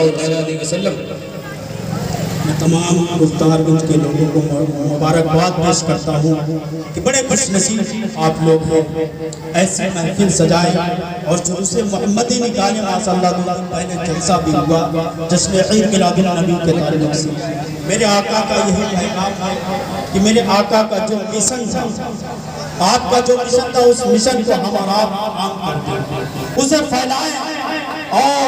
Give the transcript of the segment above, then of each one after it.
اللہ علیہ وسلم۔ میں تمام مختار گنج کے لوگوں کو مبارکباد پیش کرتا ہوں کہ بڑے خوش نصیب آپ لوگ ہیں، ایسی محفل سجائے اور جلوس محمدی نکالے۔ ماشاء اللہ دو دن پہلے جلسہ بھی ہوا جشن عید میلاد النبی کے تعلق سے۔ میرے آقا کا یہی پیغام ہے کہ میرے آقا کا جو مشن تھا، آپ کا جو مشن تھا، اس مشن کو ہم اور آپ عام کر دیں، اسے پھیلائیں، اور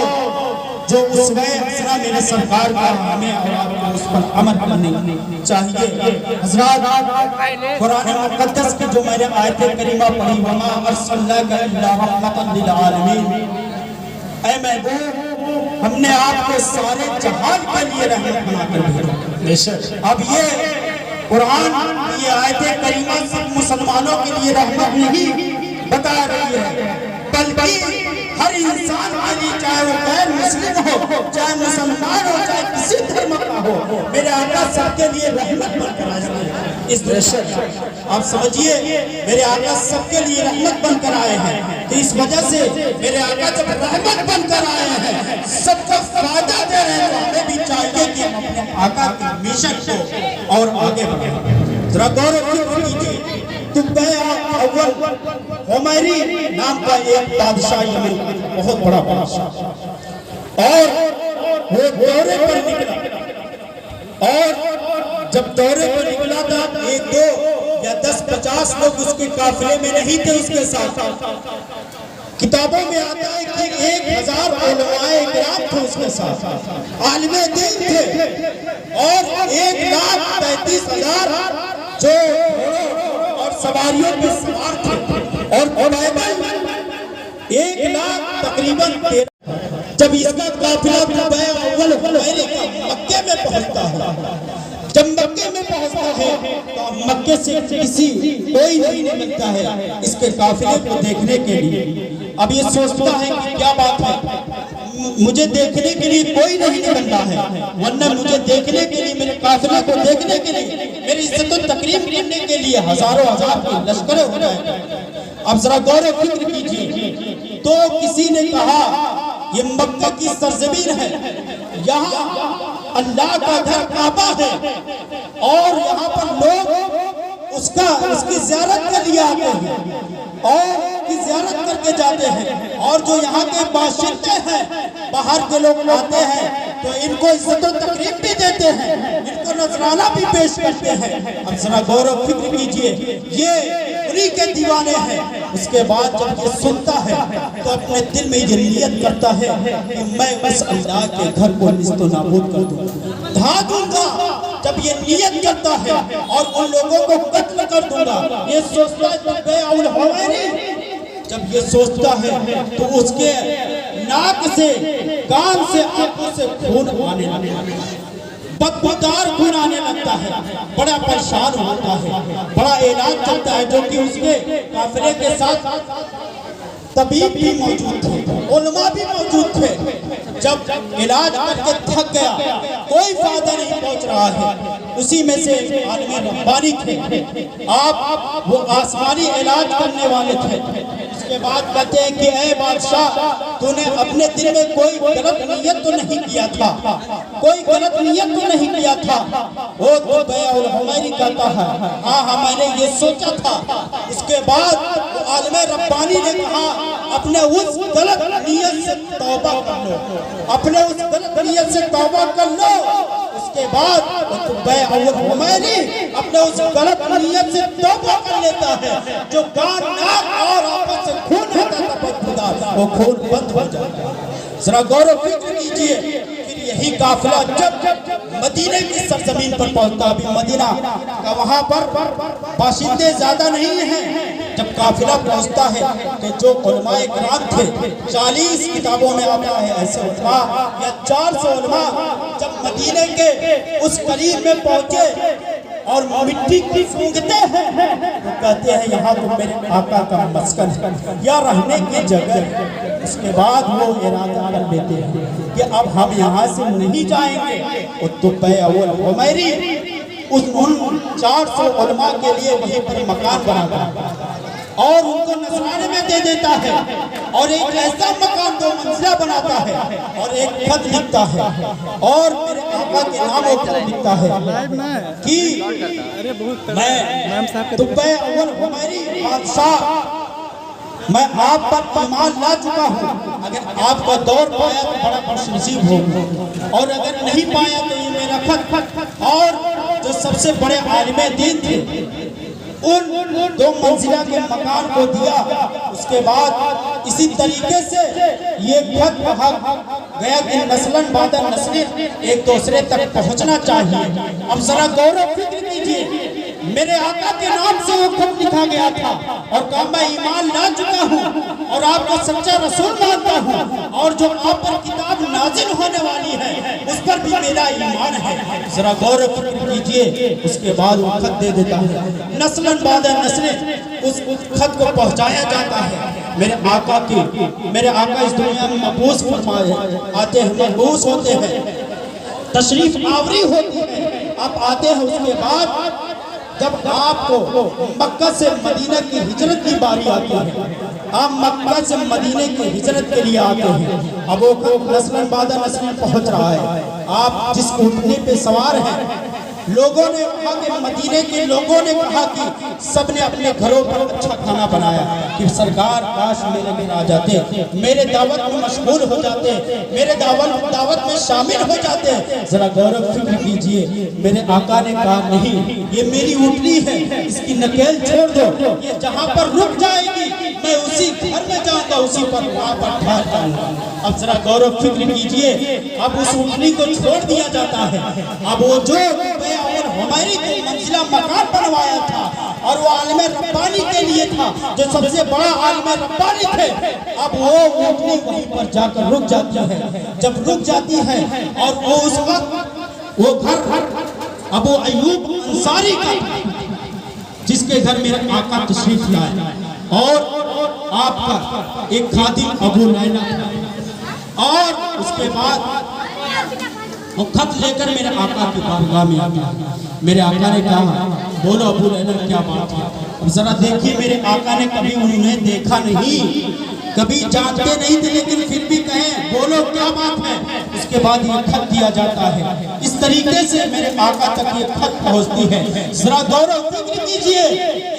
جو اسوہ اسرا میرے سرکار کا ہمیں اور آپ کو اس پر عمل کرنی چاہیے۔ حضرات، قرآن مقدس کی جو میں نے آیت کریمہ پڑھی، وَمَا أَرْسَلْنَاكَ إِلَّا رَحْمَةً لِّلْعَالَمِينَ، اے محبوب ہم نے آپ کو سارے جہان کے لیے رحمت بنا کر بھیجا۔ اب یہ قرآن یہ آیت کریمہ صرف مسلمانوں کے لیے رحمت نہیں بتا رہی ہے، بلکہ ہر انسان کے لیے، چاہے وہ غیر مسلم ہو، چاہے مسلمان ہو، چاہے کسی دھرم کا ہو، میرے آقا سب کے لیے رحمت بن کر آئے ہیں۔ اس دہشت آپ سمجھیے، میرے آقا سب کے لیے رحمت بن کر آئے ہیں، تو اس وجہ سے میرے آقا جب رحمت بن کر آئے ہیں، سب کو فائدہ دے رہے ہیں، تو ہمیں بھی چاہیے کہ ہم اپنے آقا کے مشن کو اور آگے بڑھیں۔ ذرا غور و فکر کیجیے، تبیع اول حمیری نام کا ایک بادشاہ یمن، بہت بڑا بادشاہ، اور وہ دورے پر نکلا، اور جب دورے پر نکلا تھا 1 2 یا 10 50 لوگ اس کے قافلے میں نہیں تھے اس کے ساتھ۔ کتابوں میں آتا ہے کہ 1000 علماء کرام تھے اس کے ساتھ، عالم دین تھے، اور 1,35,000 جو اور سواریوں پہ سوار تھے، اور بائبل 1 لاکھ تقریباً 13۔ جب اس کا قافلہ تبیع اول حمیری کا مکے میں پہنچتا ہے، جب مکے میں پہنچتا ہے تو مکے سے کوئی نہیں ملتا ہے اس کے قافلے کو دیکھنے کے لیے۔ اب یہ سوچتا ہے کہ کیا بات ہے، مجھے دیکھنے کے لیے کوئی نہیں نکلتا ہے، ورنہ مجھے دیکھنے کے لیے، میرے قافلے کو دیکھنے کے لیے، میری عزت و تکریم کرنے کے لیے ہزاروں ہزار کے لشکریں ہو رہے ہیں۔ اب ذرا غور و فکر کیجیے، تو کسی نے کہا یہ مکہ کی سرزمین ہے، یہاں اللہ کا گھر کعبہ ہے، اور یہاں پر لوگ اس کی زیارت کے لیے آتے ہیں، اور اس کی زیارت کر کے جاتے ہیں، اور جو یہاں کے باشندے ہیں، باہر کے لوگ آتے ہیں تو ان کو عزت و تکریم بھی دیتے ہیں، ان کو نذرانہ بھی پیش کرتے ہیں۔ اب ذرا غور و فکر کیجئے، یہ انہی کے دیوانے ہیں۔ اس کے بعد جب یہ سنتا ہے تو اپنے دل میں یہ نیت کرتا ہے کہ میں اس اللہ کے گھر کو نیست و نابود کر دوں، ڈھا دوں گا۔ جب یہ نیت کرتا ہے اور ان لوگوں کو قتل کر دوں گا، یہ سوچتا ہے تبیع اول حمیری، جب یہ سوچتا ہے تو اس کے ناک سے، کان سے، آنکھوں سے خون آنے لگتا ہے، بدبودار خون آنے لگتا ہے، بڑا پریشان ہوتا ہے، بڑا علاج چلتا ہے، جو کہ اس کے قافلے کے ساتھ طبیب بھی موجود تھے، علماء بھی موجود تھے۔ جب علاج کر کے تھک گیا، کوئی فائدہ نہیں پہنچ رہا ہے، اسی میں سے عالم ربانی تھے، آپ وہ آسمانی علاج کرنے والے تھے۔ اس کے بعد کہتے ہیں کہ اے بادشاہ، تو نے اپنے دل میں کوئی غلط نیت تو نہیں کیا تھا، کوئی غلط نیت تو نہیں کیا تھا۔ وہ تبیع اول حمیری کہتا ہے ہاں میں نے یہ سوچا تھا۔ اس کے بعد عالم ربانی نے کہا اپنے اس غلط نیت سے توبہ کر لو، اپنے اس غلط نیت سے توبہ کر لو۔ اس کے بعد تبیع اول حمیری اپنے اس غلط نیت سے توبہ کر لیتا ہے، جو کان، ناک اور آنکھوں سے خون ہوتا تھا بدبودار، وہ خون بند ہو جاتا ہے۔ ذرا غور و فکر کیجئے، پھر یہی قافلہ جب مدینہ کی سرزمین پر پہنچتا، ابھی مدینہ کا وہاں پر باشندے زیادہ نہیں ہیں، جب قافلہ پہنچتا ہے تو جو علماء کرام تھے، 40 کتابوں میں آتا ہے ایسے علماء یا 400 علماء، جب مدینہ کے اس قریب میں پہنچے اور مٹی کی سونگتے ہیں تو کہتے ہیں یہاں تو میرے آقا کا مسکن ہے یا رہنے کی جگہ ہے۔ اس کے بعد وہ ارادہ کر لیتے ہیں کہ اب ہم یہاں سے نہیں جائیں گے، اور تبیع اول حمیری ان 400 علماء کے لیے وہیں پر مکان بنا تھا۔ اور ان کو نذرانے میں دے دیتا ہے اور ایک ایسا مکان 2 منزلہ بناتا ہے اور ایک خط لکھتا ہے اور میرے آقا کے ناموں پر لکھتا ہے کہ میں طب اول حمیری بادشاہ میں آپ پر ایمان لا چکا ہوں، اگر آپ کا دور پایا تو بڑا خوش نصیب ہوگا اور اگر نہیں پایا تو یہ میرا خط۔ اور جو سب سے بڑے عالم دین تھے ان 2 منزلہ کے مکان کو دیا۔ اس کے بعد اسی طریقے سے یہ خط کہا گیا کہ نسلاً بعد نسل ایک دوسرے تک پہنچنا چاہیے۔ اب ذرا غور و فکر کیجئے، میرے آقا کے نام سے وہ خط لکھا گیا تھا اور کہا میں ایمان لا چکا ہوں اور آپ کو سچا رسول مانتا ہوں اور جو آپ پر کتاب نازل ہونے والی ہے اس پر بھی میرا ایمان ہے۔ ذرا غور و فکر کیجئے، اس کے بعد وہ خط دے دیتا ہے، نسلاً بعد نسل اس خط کو پہنچایا جاتا ہے۔ میرے آقا اس دنیا میں مبعوث فرمائے آتے ہیں، مبعوث ہوتے ہیں، تشریف آوری ہوتی ہے، آپ آتے ہیں۔ اس کے بعد جب آپ کو مکہ سے مدینہ کی ہجرت کی باری آتی ہے، آپ مکہ سے مدینہ کی ہجرت کے لیے آتے ہیں، اب وہ نسلاً بعد نسل پہنچ رہا ہے۔ آپ جس اونٹنی پہ سوار ہیں، لوگوں نے کہا کہ مدینہ کے لوگوں نے کہا کہ سب نے اپنے گھروں پر اچھا کھانا بنایا کہ سرکار کاش میرے گھر آ جاتے، میرے دعوت میں مشغول ہو جاتے، میرے دعوت میں شامل ہو جاتے۔ ذرا غور و فکر کیجئے، میرے آقا نے کہا نہیں، یہ میری اونٹنی ہے، اس کی نکیل چھوڑ دو، یہ جہاں پر رک جائے گی میں اسی گھر میں جاؤں گا، اسی پر وہاں پر ٹھہر جاؤں گا۔ اب ذرا غور و فکر کیجئے، اب اس اونٹنی کو چھوڑ دیا جاتا ہے۔ اب وہ جو اور ہماری 2 منزلہ مکان بنوایا تھا اور وہ عالم ربانی کے لیے تھا، جو سب سے بڑا عالم ربانی تھے، اب وہ اونٹنی وہیں پر جا کر رک جاتی ہے۔ جب رک جاتی ہے اور وہ اس وقت وہ گھر ابو ایوب انصاری کا جس کے گھر میرے آقا تشریف لائے اور آپ کا ایک خادم ابو لیلہ تھا، اور اس کے بعد وہ خط لے کر میرے آقا کی بارگاہ میں آیا۔ میرے آقا نے کہا بولو ابو لیلہ کیا بات ہے؟ اب ذرا دیکھیے، میرے آقا نے کبھی انہیں دیکھا نہیں، کبھی جانتے نہیں تھے، لیکن پھر بھی کہیں بولو کیا بات ہے۔ اس کے بعد یہ خط دیا جاتا ہے، اس طریقے سے میرے آقا تک یہ خط پہنچتی ہے۔ ذرا غور و فکر کیجئے،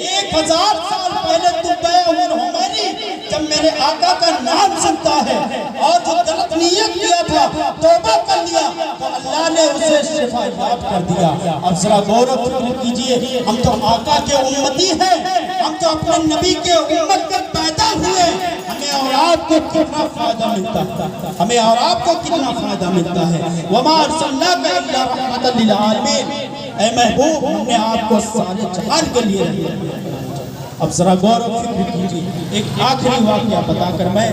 1000 سال پہلے طب اول حمیری جب میرے آقا کا نام سنتا ہے اور جو غلط نیت کیا تھا توبہ کر لیا تو اللہ نے اسے شفا یاب کر دیا۔ اب ذرا غور و فکر کیجئے، ہم تو آقا کے امتی ہیں، ہم تو اپنے نبی کے امت کے پیدا ہوئے، ہمیں اور آپ کو کتنا فائدہ ملتا ہے، ہمیں اور آپ کو کتنا فائدہ ملتا ہے۔ وَمَا أَرْسَلْنَاكَ إِلَّا رَحْمَةً لِلْعَالَمِينَ، اے محبوب ہم نے آپ کو سارے جہان کے لیے رہا۔ اب ذرا غور و فکر کیجئے، ایک آخری واقعہ بتا کر میں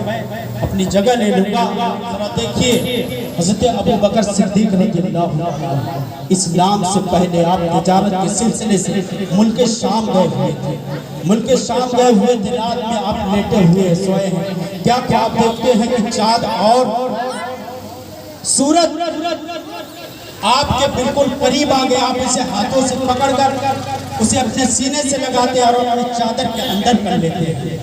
اپنی جگہ لے لوں گا۔ ذرا دیکھیے، حضرت ابو بکر صدیق رضی اللہ عنہ اسلام سے پہلے آپ تجارت کے سلسلے سے ملک شام گئے ہوئے تھے، ملک شام گئے ہوئے تھے، رات میں آپ لیٹے ہوئے سوئے ہیں، کیا آپ دیکھتے ہیں کہ چاند اور سورج آپ کے بالکل قریب آ گئے، آپ اسے ہاتھوں سے پکڑ کر اسے اپنے سینے سے لگاتے اور اپنے چادر کے اندر کر لیتے ہیں۔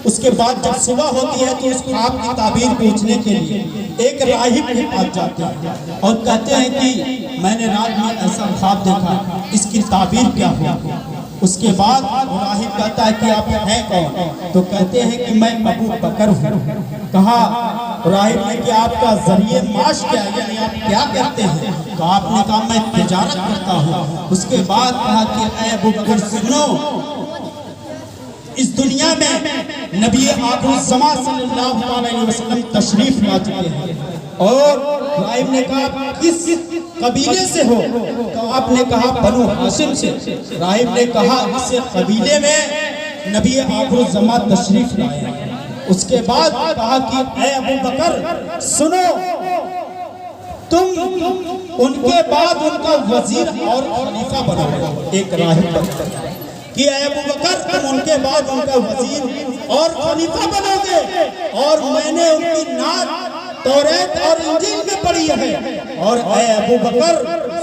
اس کے بعد جب صبح ہوتی ہے تو اس خواب کی تعبیر پوچھنے کے لیے ایک راہب کے پاس جاتے ہیں اور کہتے ہیں کہ میں نے رات میں ایسا خواب دیکھا، اس کی تعبیر کیا ہوا؟ اس کے بعد راہب کہتا ہے کہ آپ ہیں کون؟ تو کہتے ہیں کہ میں ابو بکر ہوں۔ کہا راہب نے کہ آپ کا ذریعہ معاش کیا ہے، یعنی آپ کیا کرتے ہیں؟ تو آپ نے کہا میں تجارت کرتا ہوں۔ اس کے بعد کہا کہ اے ابو بکر سنو، اس دنیا میں نبی آخر الزمان صلی اللہ علیہ وسلم تشریف لا چکے ہیں، اور راہب نے کہا کس قبیلے سے ہو؟ تو آپ نے کہا بنو ہاشم سے۔ راہب نے کہا اس قبیلے میں نبی آخر الزمان تشریف لائے۔ اس کے بعد کہا کہ اے ابو بکر سنو، تم ان کے بعد ان کا وزیر اور خلیفہ بنو۔ ایک راہب بنو کہ اے ابو بکر تم ان کے بعد ان کا وزیر اور خلیفہ بنو گے، اور میں نے ان کی نعت توریت اور انجیل میں پڑھی ہے، اور اے ابو بکر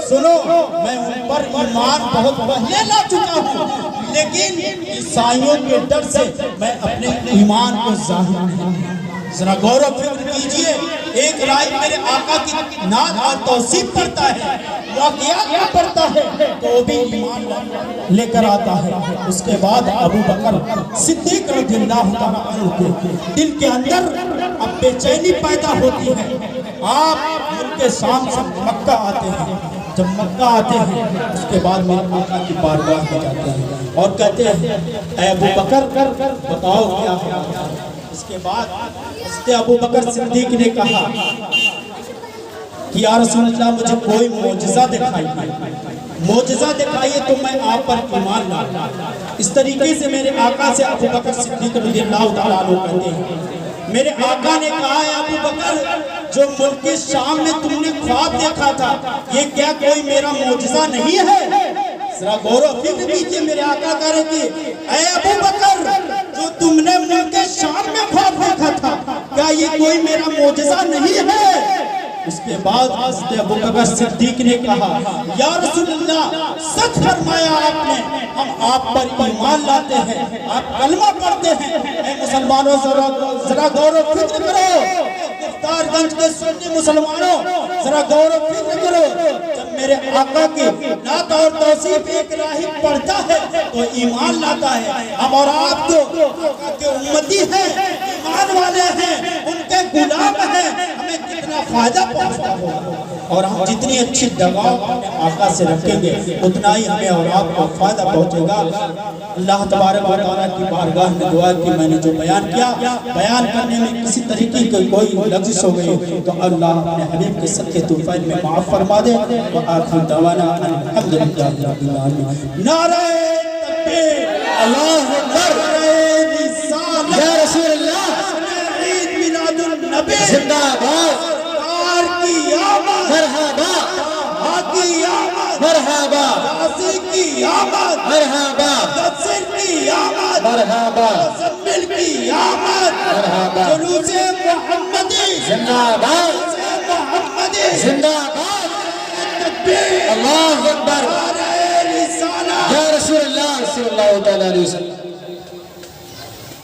سنو، میں ان پر ایمان بہت پہلے لا چکا ہوں، لیکن عیسائیوں کے ڈر سے میں اپنے ایمان کو ظاہر نہیں۔ ذرا غور و فکر کیجئے، ایک راہب میرے آقا کی نعت اور توصیف کرتا ہے، واقعات میں پڑھتا ہے، تو وہ بھی ایمان لے کر آتا ہے۔ اس کے بعد ابو بکر صدیق رضی اللہ تعالیٰ عنہ کے دل کے اندر اب بے چینی پیدا ہوتی ہے۔ آپ ملک شام سے مکہ آتے ہیں، جب مکہ آتے ہیں اس کے بعد میرے آقا کی بارگاہ میں جاتے ہیں اور کہتے ہیں اے ابو بکر بتاؤ کیا ہے۔ اس کے بعد حضرت ابو بکر صدیق نے کہا کہ یا رسول اللہ مجھے کوئی معجزہ دکھائیے، معجزہ دکھائیے تو میں آپ پر ایمان لاؤں۔ اس طریقے سے میرے آقا سے ابو بکر صدیق رضی اللہ تعالیٰ عنہ کہتے ہیں، میرے آقا نے کہا ہے ابو بکر جو ملک شام میں تم نے خواب دیکھا تھا یہ کیا کوئی میرا معجزہ نہیں ہے؟ ذرا غور و فکر کیجئے، میرے آقا کہہ رہے کہ اے ابو بکر جو تم نے ملک شام میں خواب دیکھا تھا کیا یہ کوئی میرا معجزہ نہیں ہے؟ اس کے بعد حضرت ابو بکر صدیق نے کہا یا رسول اللہ سچ فرمایا آپ نے، ہم آپ پر ایمان لاتے ہیں، آپ کلمہ پڑھتے ہیں۔ اے مسلمانوں ذرا غور و فکر کرو، گفتار گنج کے سنی مسلمانوں ذرا غور و فکر کرو، جب میرے آقا کی نعت اور توصیف ایک راہب پڑھتا ہے تو ایمان لاتا ہے۔ ہم اور آپ تو آقا کے امتی ہیں، ایمان والے ہیں، ان کے غلام ہیں، ہمیں کتنا فائدہ پہنچتا ہوگا، اور ہم جتنی اچھی لگاؤ اپنے آقا سے رکھیں گے اتنا ہی ہمیں اور آپ کو فائدہ پہنچے گا۔ اللہ تبارک و تعالیٰ کی بارگاہ میں دعا کہ میں نے جو بیان کیا، بیان کرنے میں کسی طریقے کی کوئی لغزش ہو گئی تو اللہ اپنے حبیب کے صدقے طوفان میں معاف فرما دے۔ وآخر دعوانا الحمدللہ رب العالمین۔ نعرہ تکبیر، اللہ اکبر، نعرہ رسالت، یا رسول اللہ، عید میلاد النبی، زندہ باد، کی آمد، مرحبا، کی آمد، مرحبا، یاسی کی آمد، مرحبا، مدثر کی آمد، مرحبا، مزمل کی آمد، مرحبا، جلوس محمدی زندہ باد، جلوس محمدی زندہ باد، تکبیر، اللہ اکبر، نعرہ رسالت، یا رسول اللہ صلی اللہ علیہ وسلم۔